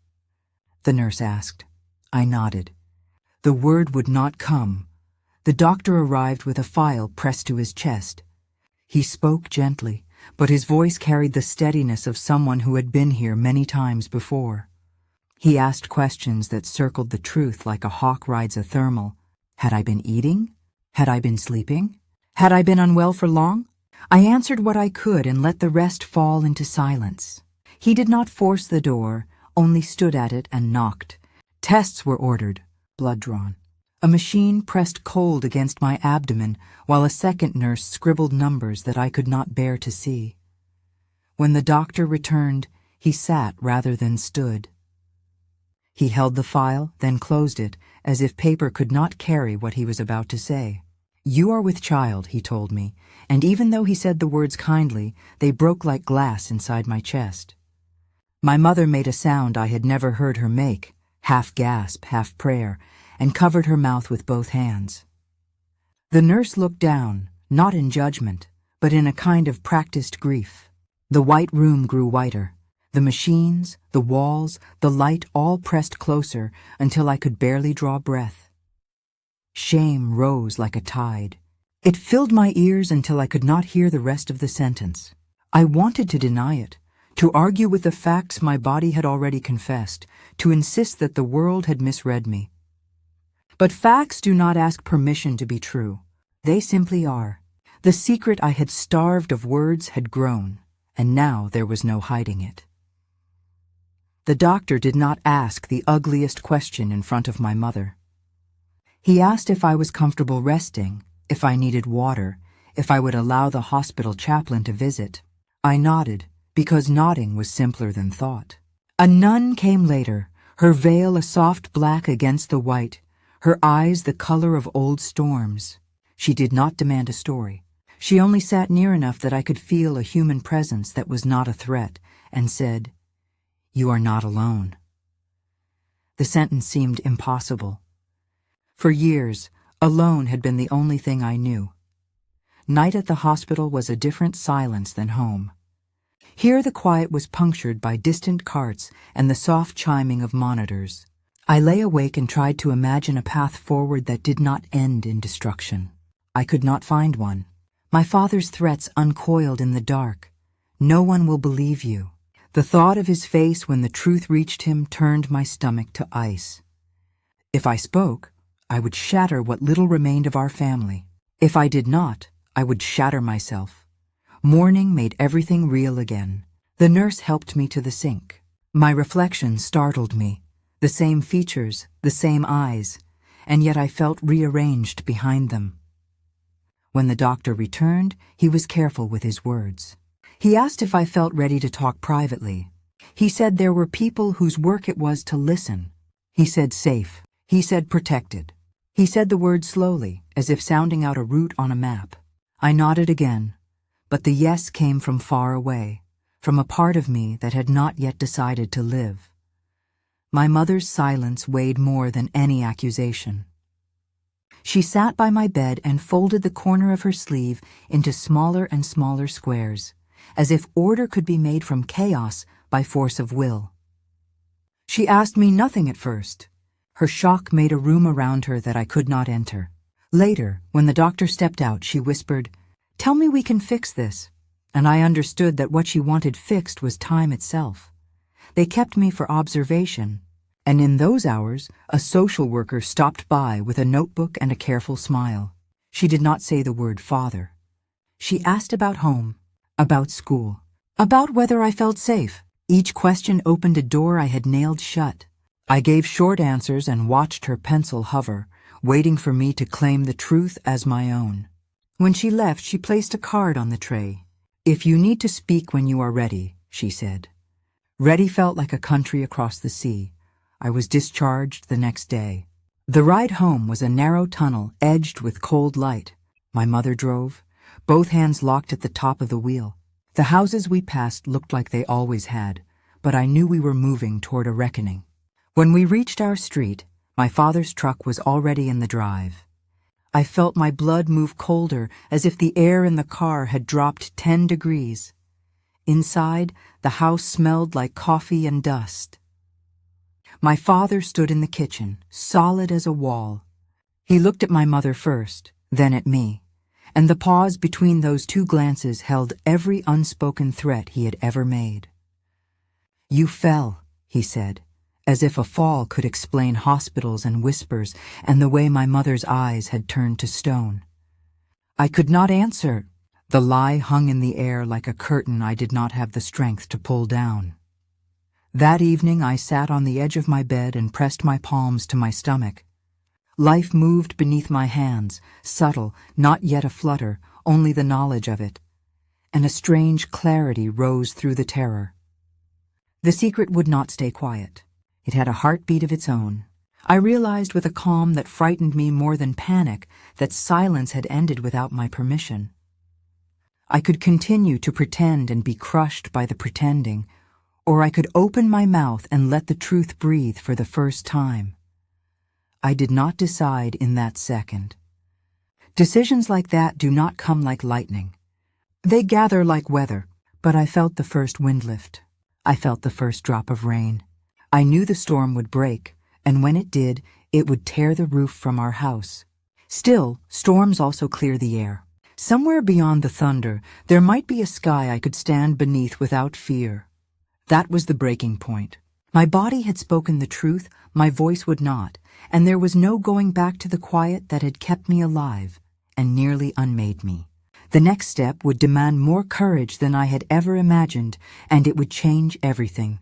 the nurse asked. I nodded. The word would not come. The doctor arrived with a file pressed to his chest. He spoke gently, but his voice carried the steadiness of someone who had been here many times before. He asked questions that circled the truth like a hawk rides a thermal. Had I been eating? Had I been sleeping? Had I been unwell for long? I answered what I could and let the rest fall into silence. He did not force the door, only stood at it and knocked. Tests were ordered, blood drawn. A machine pressed cold against my abdomen while a second nurse scribbled numbers that I could not bear to see. When the doctor returned, he sat rather than stood. He held the file, then closed it, as if paper could not carry what he was about to say. "You are with child," he told me, and even though he said the words kindly, they broke like glass inside my chest. My mother made a sound I had never heard her make, half gasp, half prayer, and covered her mouth with both hands. The nurse looked down, not in judgment, but in a kind of practiced grief. The white room grew whiter. The machines, the walls, the light all pressed closer until I could barely draw breath. Shame rose like a tide. It filled my ears until I could not hear the rest of the sentence. I wanted to deny it, to argue with the facts my body had already confessed, to insist that the world had misread me. But facts do not ask permission to be true. They simply are. The secret I had starved of words had grown, and now there was no hiding it. The doctor did not ask the ugliest question in front of my mother. He asked if I was comfortable resting, if I needed water, if I would allow the hospital chaplain to visit. I nodded, because nodding was simpler than thought. A nun came later, her veil a soft black against the white, her eyes the color of old storms. She did not demand a story. She only sat near enough that I could feel a human presence that was not a threat, and said, "You are not alone." The sentence seemed impossible. For years, alone had been the only thing I knew. Night at the hospital was a different silence than home. Here the quiet was punctured by distant carts and the soft chiming of monitors. I lay awake and tried to imagine a path forward that did not end in destruction. I could not find one. My father's threats uncoiled in the dark. "No one will believe you." The thought of his face when the truth reached him turned my stomach to ice. If I spoke, I would shatter what little remained of our family. If I did not, I would shatter myself. Morning made everything real again. The nurse helped me to the sink. My reflection startled me. The same features, the same eyes, and yet I felt rearranged behind them. When the doctor returned, he was careful with his words. He asked if I felt ready to talk privately. He said there were people whose work it was to listen. He said safe. He said protected. He said the word slowly, as if sounding out a route on a map. I nodded again, but the yes came from far away, from a part of me that had not yet decided to live. My mother's silence weighed more than any accusation. She sat by my bed and folded the corner of her sleeve into smaller and smaller squares, as if order could be made from chaos by force of will. She asked me nothing at first. Her shock made a room around her that I could not enter. Later, when the doctor stepped out, she whispered, "Tell me we can fix this." And I understood that what she wanted fixed was time itself. They kept me for observation, and in those hours, a social worker stopped by with a notebook and a careful smile. She did not say the word father. She asked about home, about school, about whether I felt safe. Each question opened a door I had nailed shut. I gave short answers and watched her pencil hover, waiting for me to claim the truth as my own. When she left, she placed a card on the tray. "If you need to speak when you are ready," she said. Ready felt like a country across the sea. I was discharged the next day. The ride home was a narrow tunnel edged with cold light. My mother drove, both hands locked at the top of the wheel. The houses we passed looked like they always had, but I knew we were moving toward a reckoning. When we reached our street, my father's truck was already in the drive. I felt my blood move colder, as if the air in the car had dropped 10 degrees. Inside, the house smelled like coffee and dust. My father stood in the kitchen, solid as a wall. He looked at my mother first, then at me, and the pause between those two glances held every unspoken threat he had ever made. "You fell," he said, as if a fall could explain hospitals and whispers and the way my mother's eyes had turned to stone. I could not answer. The lie hung in the air like a curtain I did not have the strength to pull down. That evening I sat on the edge of my bed and pressed my palms to my stomach. Life moved beneath my hands, subtle, not yet aflutter, only the knowledge of it. And a strange clarity rose through the terror. The secret would not stay quiet. It had a heartbeat of its own. I realized with a calm that frightened me more than panic that silence had ended without my permission. I could continue to pretend and be crushed by the pretending, or I could open my mouth and let the truth breathe for the first time. I did not decide in that second. Decisions like that do not come like lightning. They gather like weather, but I felt the first wind lift. I felt the first drop of rain. I knew the storm would break, and when it did, it would tear the roof from our house. Still, storms also clear the air. Somewhere beyond the thunder, there might be a sky I could stand beneath without fear. That was the breaking point. My body had spoken the truth, my voice would not, and there was no going back to the quiet that had kept me alive and nearly unmade me. The next step would demand more courage than I had ever imagined, and it would change everything.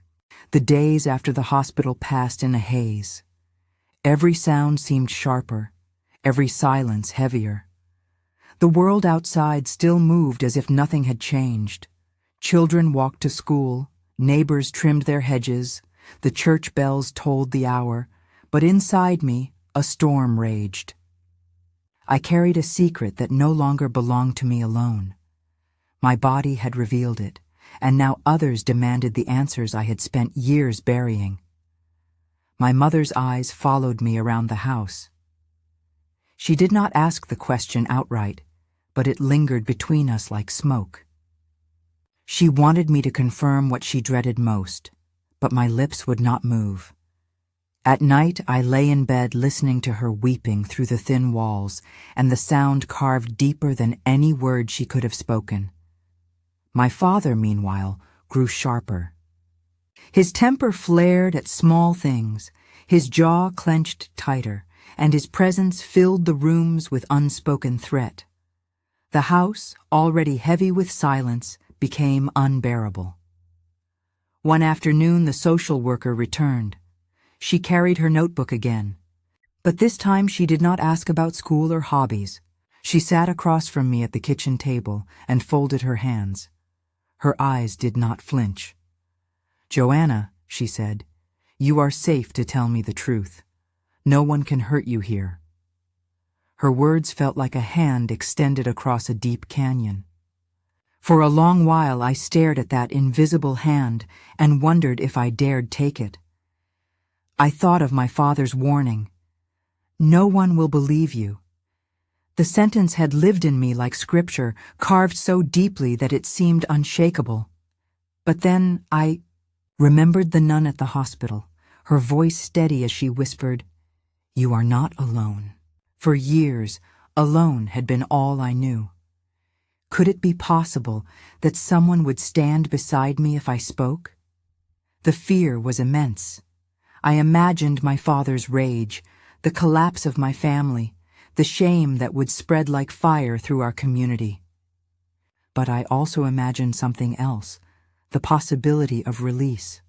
The days after the hospital passed in a haze. Every sound seemed sharper, every silence heavier. The world outside still moved as if nothing had changed. Children walked to school, neighbors trimmed their hedges, the church bells tolled the hour, but inside me, a storm raged. I carried a secret that no longer belonged to me alone. My body had revealed it, and now others demanded the answers I had spent years burying. My mother's eyes followed me around the house. She did not ask the question outright, but it lingered between us like smoke. She wanted me to confirm what she dreaded most, but my lips would not move. At night, I lay in bed listening to her weeping through the thin walls, and the sound carved deeper than any word she could have spoken. My father, meanwhile, grew sharper. His temper flared at small things, his jaw clenched tighter, and his presence filled the rooms with unspoken threat. The house, already heavy with silence, became unbearable. One afternoon, the social worker returned. She carried her notebook again. But this time she did not ask about school or hobbies. She sat across from me at the kitchen table and folded her hands. Her eyes did not flinch. "Joanna," she said, "you are safe to tell me the truth. No one can hurt you here." Her words felt like a hand extended across a deep canyon. For a long while I stared at that invisible hand and wondered if I dared take it. I thought of my father's warning. "No one will believe you." The sentence had lived in me like scripture, carved so deeply that it seemed unshakable. But then I remembered the nun at the hospital, her voice steady as she whispered, "You are not alone." For years, alone had been all I knew. Could it be possible that someone would stand beside me if I spoke? The fear was immense. I imagined my father's rage, the collapse of my family, the shame that would spread like fire through our community. But I also imagined something else, the possibility of release.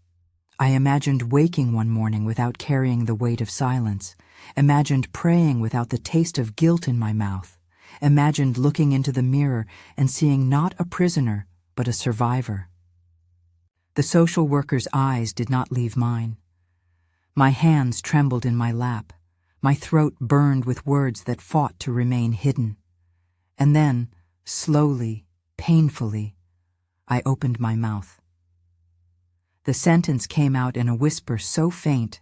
I imagined waking one morning without carrying the weight of silence, imagined praying without the taste of guilt in my mouth, imagined looking into the mirror and seeing not a prisoner, but a survivor. The social worker's eyes did not leave mine. My hands trembled in my lap. My throat burned with words that fought to remain hidden. And then, slowly, painfully, I opened my mouth. The sentence came out in a whisper so faint,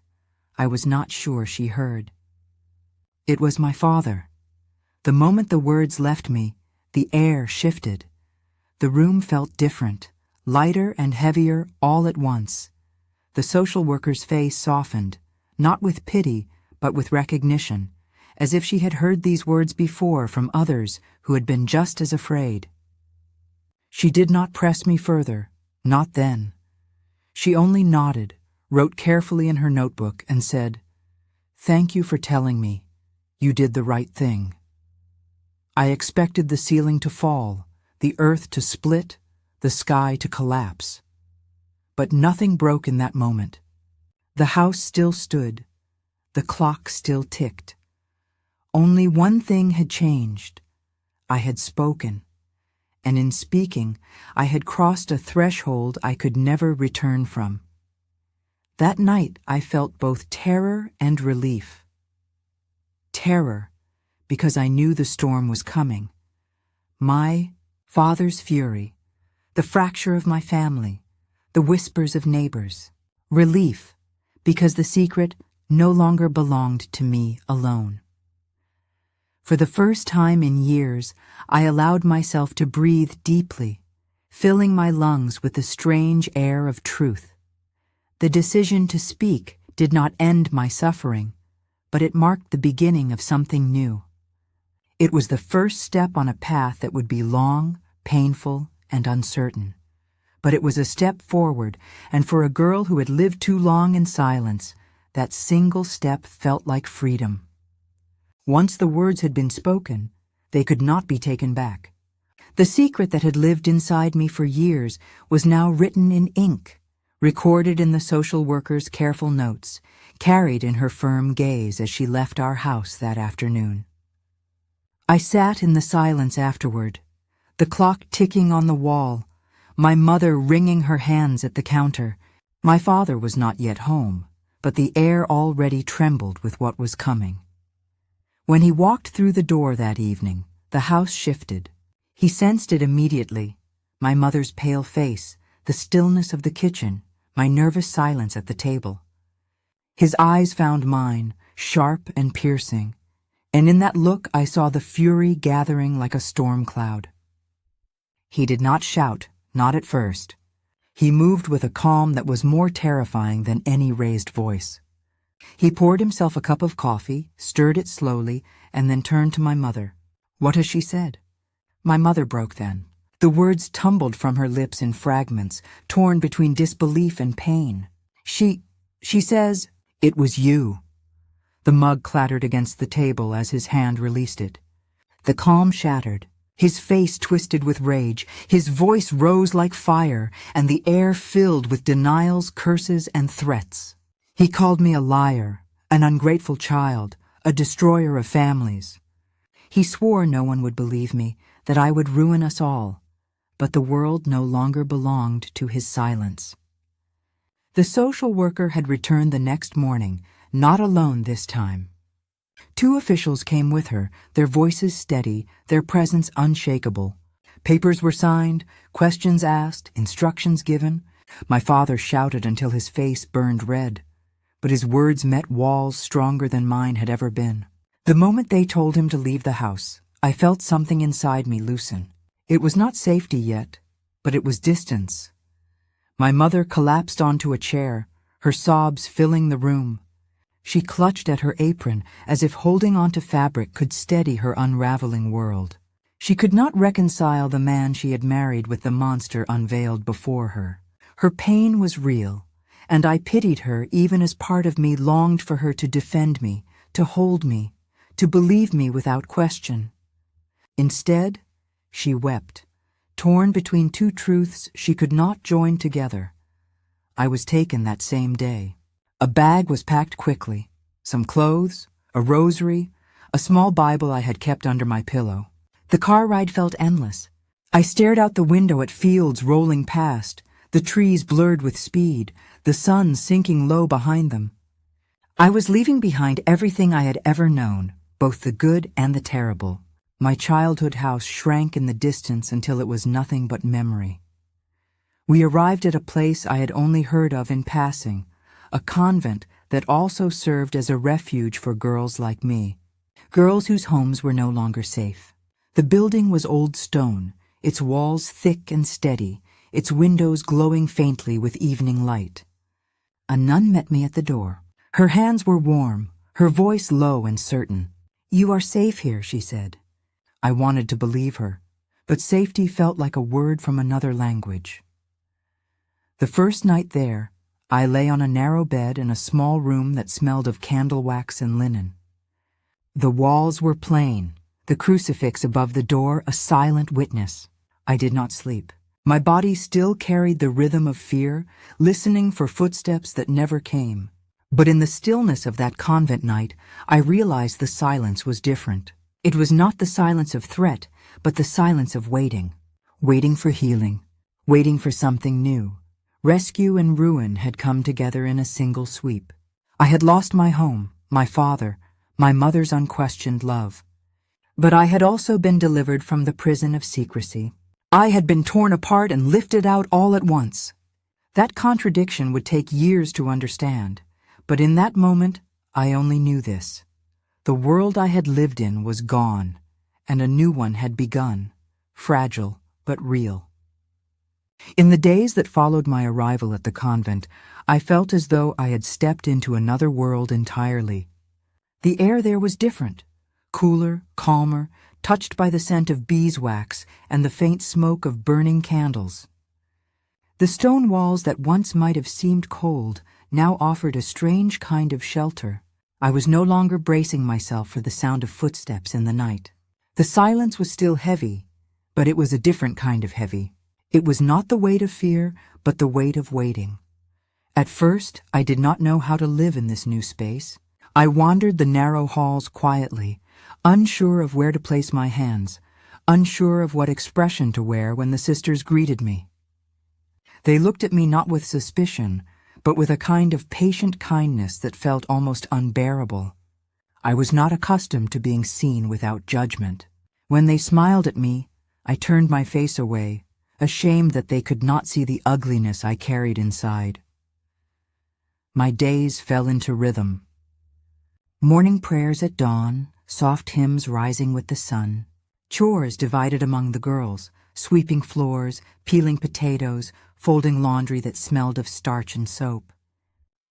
I was not sure she heard. It was my father. The moment the words left me, the air shifted. The room felt different, lighter and heavier all at once. The social worker's face softened, not with pity, but with recognition, as if she had heard these words before from others who had been just as afraid. She did not press me further, not then. She only nodded, wrote carefully in her notebook, and said, "Thank you for telling me. You did the right thing." I expected the ceiling to fall, the earth to split, the sky to collapse. But nothing broke in that moment. The house still stood. The clock still ticked. Only one thing had changed. I had spoken. And in speaking, I had crossed a threshold I could never return from. That night I felt both terror and relief. Terror, because I knew the storm was coming. My father's fury, the fracture of my family, the whispers of neighbors. Relief, because the secret no longer belonged to me alone. For the first time in years, I allowed myself to breathe deeply, filling my lungs with the strange air of truth. The decision to speak did not end my suffering, but it marked the beginning of something new. It was the first step on a path that would be long, painful, and uncertain. But it was a step forward, and for a girl who had lived too long in silence, that single step felt like freedom. Once the words had been spoken, they could not be taken back. The secret that had lived inside me for years was now written in ink, recorded in the social worker's careful notes, carried in her firm gaze as she left our house that afternoon. I sat in the silence afterward, the clock ticking on the wall, my mother wringing her hands at the counter. My father was not yet home, but the air already trembled with what was coming. When he walked through the door that evening, the house shifted. He sensed it immediately, my mother's pale face, the stillness of the kitchen, my nervous silence at the table. His eyes found mine, sharp and piercing, and in that look I saw the fury gathering like a storm cloud. He did not shout, not at first. He moved with a calm that was more terrifying than any raised voice. He poured himself a cup of coffee, stirred it slowly, and then turned to my mother. "What has she said?" My mother broke then. The words tumbled from her lips in fragments, torn between disbelief and pain. She says, "It was you." The mug clattered against the table as his hand released it. The calm shattered. His face twisted with rage, his voice rose like fire, and the air filled with denials, curses, and threats. He called me a liar, an ungrateful child, a destroyer of families. He swore no one would believe me, that I would ruin us all, but the world no longer belonged to his silence. The social worker had returned the next morning, not alone this time. 2 officials came with her, their voices steady, their presence unshakable. Papers were signed, questions asked, instructions given. My father shouted until his face burned red, but his words met walls stronger than mine had ever been. The moment they told him to leave the house, I felt something inside me loosen. It was not safety yet, but it was distance. My mother collapsed onto a chair, her sobs filling the room. She clutched at her apron as if holding onto fabric could steady her unraveling world. She could not reconcile the man she had married with the monster unveiled before her. Her pain was real, and I pitied her even as part of me longed for her to defend me, to hold me, to believe me without question. Instead, she wept, torn between 2 truths she could not join together. I was taken that same day. A bag was packed quickly, some clothes, a rosary, a small Bible I had kept under my pillow. The car ride felt endless. I stared out the window at fields rolling past, the trees blurred with speed, the sun sinking low behind them. I was leaving behind everything I had ever known, both the good and the terrible. My childhood house shrank in the distance until it was nothing but memory. We arrived at a place I had only heard of in passing, a convent that also served as a refuge for girls like me, girls whose homes were no longer safe. The building was old stone, its walls thick and steady, its windows glowing faintly with evening light. A nun met me at the door. Her hands were warm, her voice low and certain. "You are safe here," she said. I wanted to believe her, but safety felt like a word from another language. The first night there, I lay on a narrow bed in a small room that smelled of candle wax and linen. The walls were plain, the crucifix above the door a silent witness. I did not sleep. My body still carried the rhythm of fear, listening for footsteps that never came. But in the stillness of that convent night, I realized the silence was different. It was not the silence of threat, but the silence of waiting. Waiting for healing. Waiting for something new. Rescue and ruin had come together in a single sweep. I had lost my home, my father, my mother's unquestioned love. But I had also been delivered from the prison of secrecy. I had been torn apart and lifted out all at once. That contradiction would take years to understand, but in that moment, I only knew this. The world I had lived in was gone, and a new one had begun, fragile but real. In the days that followed my arrival at the convent, I felt as though I had stepped into another world entirely. The air there was different, cooler, calmer, touched by the scent of beeswax and the faint smoke of burning candles. The stone walls that once might have seemed cold now offered a strange kind of shelter. I was no longer bracing myself for the sound of footsteps in the night. The silence was still heavy, but it was a different kind of heavy. It was not the weight of fear, but the weight of waiting. At first, I did not know how to live in this new space. I wandered the narrow halls quietly, unsure of where to place my hands, unsure of what expression to wear when the sisters greeted me. They looked at me not with suspicion, but with a kind of patient kindness that felt almost unbearable. I was not accustomed to being seen without judgment. When they smiled at me, I turned my face away, ashamed that they could not see the ugliness I carried inside. My days fell into rhythm. Morning prayers at dawn, soft hymns rising with the sun, chores divided among the girls, sweeping floors, peeling potatoes, folding laundry that smelled of starch and soap.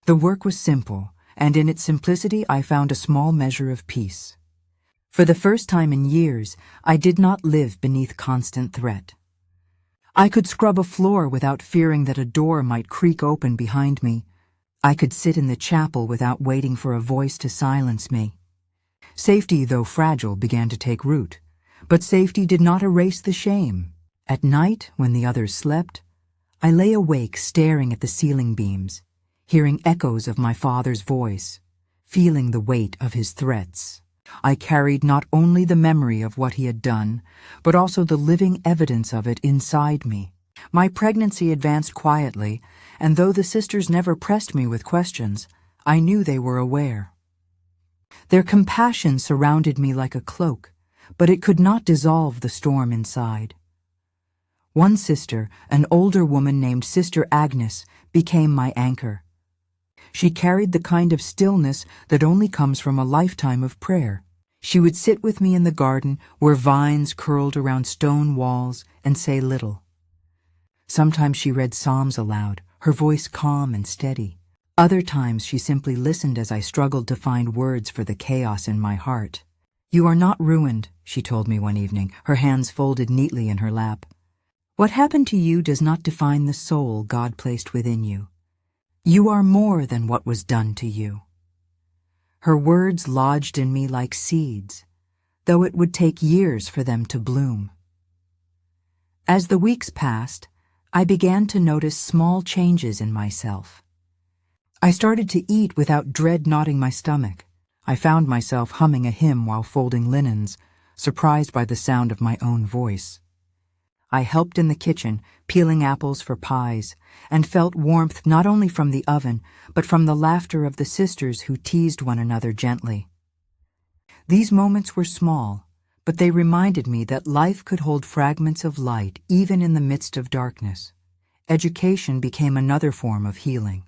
The work was simple, and in its simplicity I found a small measure of peace. For the first time in years, I did not live beneath constant threat. I could scrub a floor without fearing that a door might creak open behind me. I could sit in the chapel without waiting for a voice to silence me. Safety, though fragile, began to take root, but safety did not erase the shame. At night, when the others slept, I lay awake staring at the ceiling beams, hearing echoes of my father's voice, feeling the weight of his threats. I carried not only the memory of what he had done, but also the living evidence of it inside me. My pregnancy advanced quietly, and though the sisters never pressed me with questions, I knew they were aware. Their compassion surrounded me like a cloak, but it could not dissolve the storm inside. One sister, an older woman named Sister Agnes, became my anchor. She carried the kind of stillness that only comes from a lifetime of prayer. She would sit with me in the garden where vines curled around stone walls and say little. Sometimes she read psalms aloud, her voice calm and steady. Other times she simply listened as I struggled to find words for the chaos in my heart. "You are not ruined," she told me one evening, her hands folded neatly in her lap. "What happened to you does not define the soul God placed within you. You are more than what was done to you." Her words lodged in me like seeds, though it would take years for them to bloom. As the weeks passed, I began to notice small changes in myself. I started to eat without dread knotting my stomach. I found myself humming a hymn while folding linens, surprised by the sound of my own voice. I helped in the kitchen, peeling apples for pies, and felt warmth not only from the oven, but from the laughter of the sisters who teased one another gently. These moments were small, but they reminded me that life could hold fragments of light even in the midst of darkness. Education became another form of healing.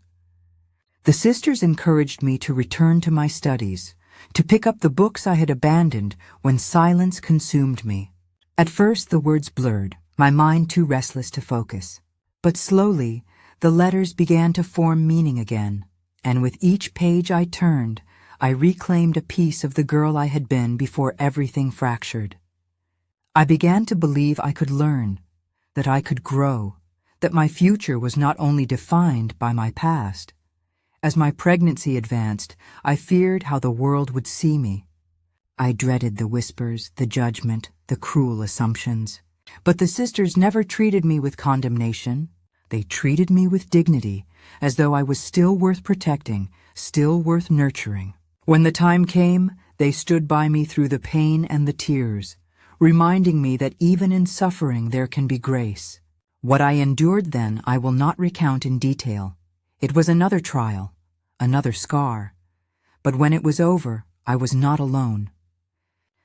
The sisters encouraged me to return to my studies, to pick up the books I had abandoned when silence consumed me. At first the words blurred, my mind too restless to focus. But slowly, the letters began to form meaning again, and with each page I turned, I reclaimed a piece of the girl I had been before everything fractured. I began to believe I could learn, that I could grow, that my future was not only defined by my past. As my pregnancy advanced, I feared how the world would see me. I dreaded the whispers, the judgment, the cruel assumptions. But the sisters never treated me with condemnation. They treated me with dignity, as though I was still worth protecting, still worth nurturing. When the time came, they stood by me through the pain and the tears, reminding me that even in suffering there can be grace. What I endured then I will not recount in detail. It was another trial, another scar. But when it was over, I was not alone.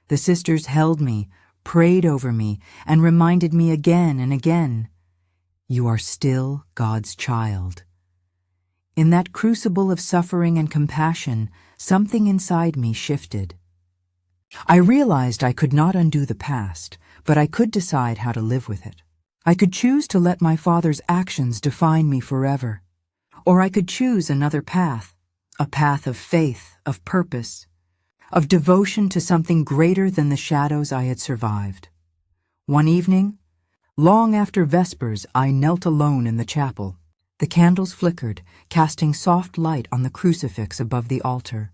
The sisters held me, prayed over me, and reminded me again and again, "You are still God's child." In that crucible of suffering and compassion, something inside me shifted. I realized I could not undo the past, but I could decide how to live with it. I could choose to let my father's actions define me forever. Or I could choose another path, a path of faith, of purpose, of devotion to something greater than the shadows I had survived. One evening, long after Vespers, I knelt alone in the chapel. The candles flickered, casting soft light on the crucifix above the altar.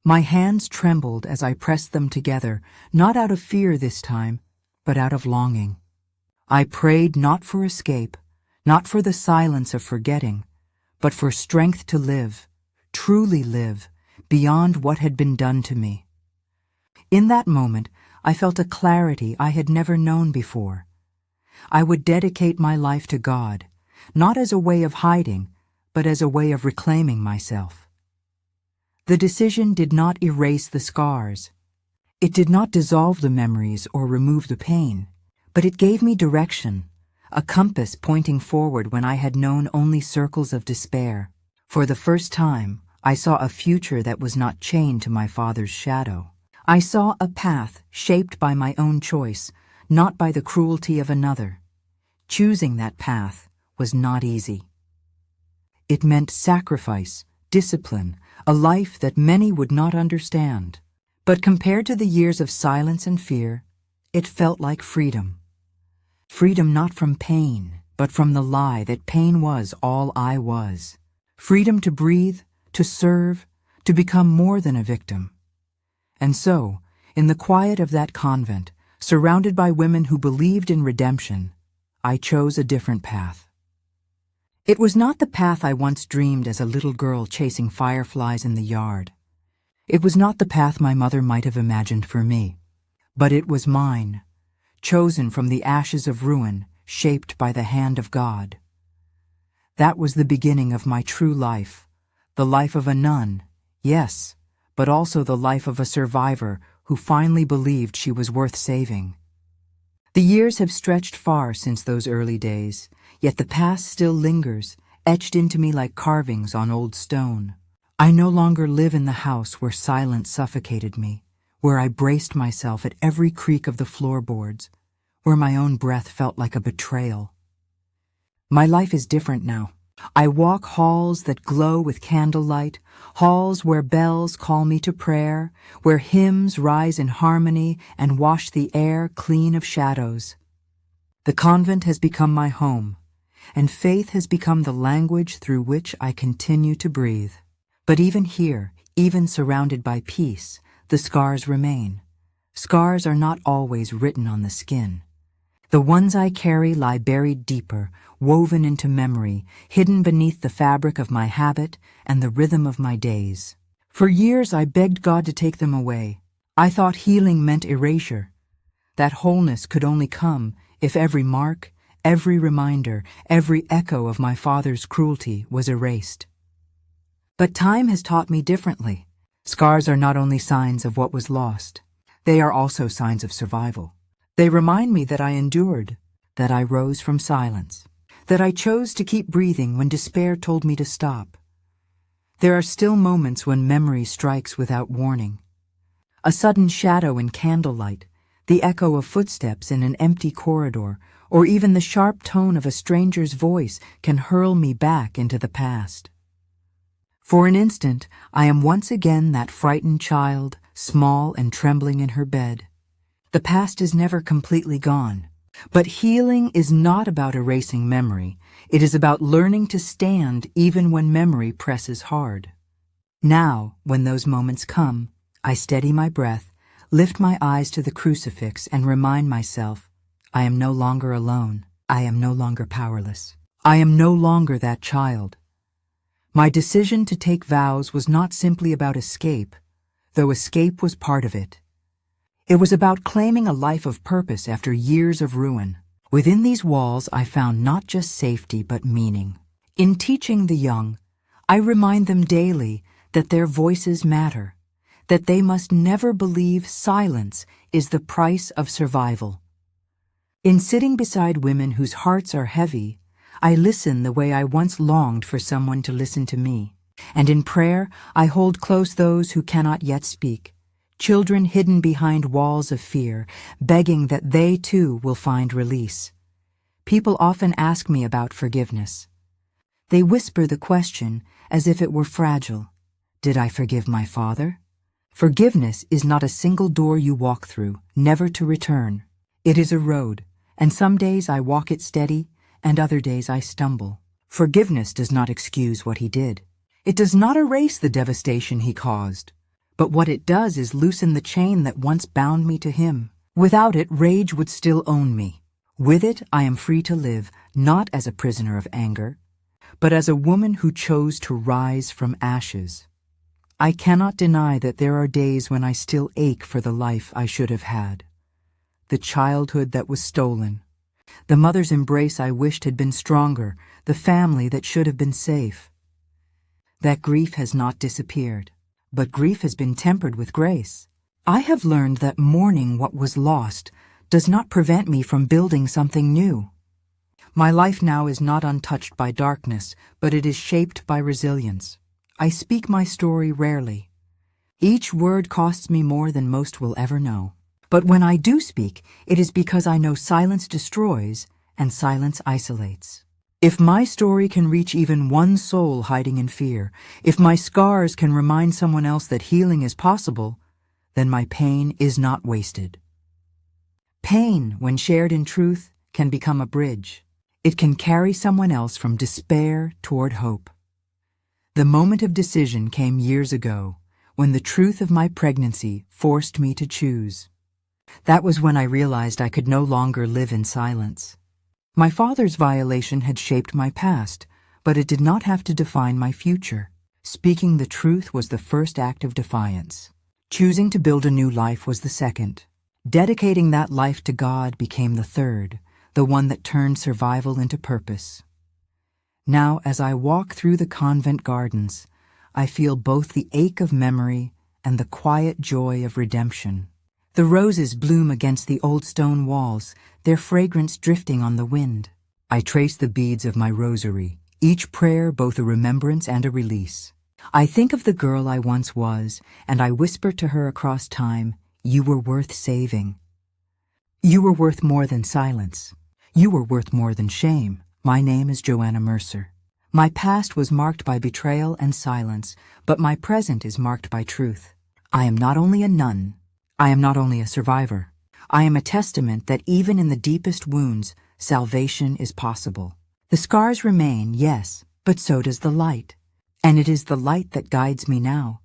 My hands trembled as I pressed them together, not out of fear this time, but out of longing. I prayed not for escape, not for the silence of forgetting, but for strength to live, truly live, beyond what had been done to me. In that moment, I felt a clarity I had never known before. I would dedicate my life to God, not as a way of hiding, but as a way of reclaiming myself. The decision did not erase the scars. It did not dissolve the memories or remove the pain, but it gave me direction, a compass pointing forward when I had known only circles of despair. For the first time, I saw a future that was not chained to my father's shadow. I saw a path shaped by my own choice, not by the cruelty of another. Choosing that path was not easy. It meant sacrifice, discipline, a life that many would not understand. But compared to the years of silence and fear, it felt like freedom. Freedom not from pain, but from the lie that pain was all I was. Freedom to breathe, to serve, to become more than a victim. And so, in the quiet of that convent, surrounded by women who believed in redemption, I chose a different path. It was not the path I once dreamed as a little girl chasing fireflies in the yard. It was not the path my mother might have imagined for me. But it was mine, chosen from the ashes of ruin, shaped by the hand of God. That was the beginning of my true life, the life of a nun, yes, but also the life of a survivor who finally believed she was worth saving. The years have stretched far since those early days, yet the past still lingers, etched into me like carvings on old stone. I no longer live in the house where silence suffocated me, where I braced myself at every creak of the floorboards, where my own breath felt like a betrayal. My life is different now. I walk halls that glow with candlelight, halls where bells call me to prayer, where hymns rise in harmony and wash the air clean of shadows. The convent has become my home, and faith has become the language through which I continue to breathe. But even here, even surrounded by peace, the scars remain. Scars are not always written on the skin. The ones I carry lie buried deeper, woven into memory, hidden beneath the fabric of my habit and the rhythm of my days. For years I begged God to take them away. I thought healing meant erasure. That wholeness could only come if every mark, every reminder, every echo of my father's cruelty was erased. But time has taught me differently. Scars are not only signs of what was lost, they are also signs of survival. They remind me that I endured, that I rose from silence, that I chose to keep breathing when despair told me to stop. There are still moments when memory strikes without warning. A sudden shadow in candlelight, the echo of footsteps in an empty corridor, or even the sharp tone of a stranger's voice can hurl me back into the past. For an instant, I am once again that frightened child, small and trembling in her bed. The past is never completely gone. But healing is not about erasing memory. It is about learning to stand even when memory presses hard. Now, when those moments come, I steady my breath, lift my eyes to the crucifix, and remind myself, I am no longer alone. I am no longer powerless. I am no longer that child. My decision to take vows was not simply about escape, though escape was part of it. It was about claiming a life of purpose after years of ruin. Within these walls I found not just safety but meaning. In teaching the young, I remind them daily that their voices matter, that they must never believe silence is the price of survival. In sitting beside women whose hearts are heavy, I listen the way I once longed for someone to listen to me. And in prayer, I hold close those who cannot yet speak, children hidden behind walls of fear, begging that they too will find release. People often ask me about forgiveness. They whisper the question as if it were fragile. Did I forgive my father? Forgiveness is not a single door you walk through, never to return. It is a road, and some days I walk it steady, and other days I stumble. Forgiveness does not excuse what he did. It does not erase the devastation he caused. But what it does is loosen the chain that once bound me to him. Without it, rage would still own me. With it, I am free to live, not as a prisoner of anger, but as a woman who chose to rise from ashes. I cannot deny that there are days when I still ache for the life I should have had. The childhood that was stolen. The mother's embrace I wished had been stronger, the family that should have been safe. That grief has not disappeared, but grief has been tempered with grace. I have learned that mourning what was lost does not prevent me from building something new. My life now is not untouched by darkness, but it is shaped by resilience. I speak my story rarely. Each word costs me more than most will ever know. But when I do speak, it is because I know silence destroys and silence isolates. If my story can reach even one soul hiding in fear, if my scars can remind someone else that healing is possible, then my pain is not wasted. Pain, when shared in truth, can become a bridge. It can carry someone else from despair toward hope. The moment of decision came years ago, when the truth of my pregnancy forced me to choose. That was when I realized I could no longer live in silence. My father's violation had shaped my past, but it did not have to define my future. Speaking the truth was the first act of defiance. Choosing to build a new life was the second. Dedicating that life to God became the third, the one that turned survival into purpose. Now, as I walk through the convent gardens, I feel both the ache of memory and the quiet joy of redemption. The roses bloom against the old stone walls, their fragrance drifting on the wind. I trace the beads of my rosary, each prayer both a remembrance and a release. I think of the girl I once was, and I whisper to her across time, "You were worth saving. You were worth more than silence. You were worth more than shame." My name is Joanna Mercer. My past was marked by betrayal and silence, but my present is marked by truth. I am not only a nun, I am not only a survivor. I am a testament that even in the deepest wounds, salvation is possible. The scars remain, yes, but so does the light. And it is the light that guides me now.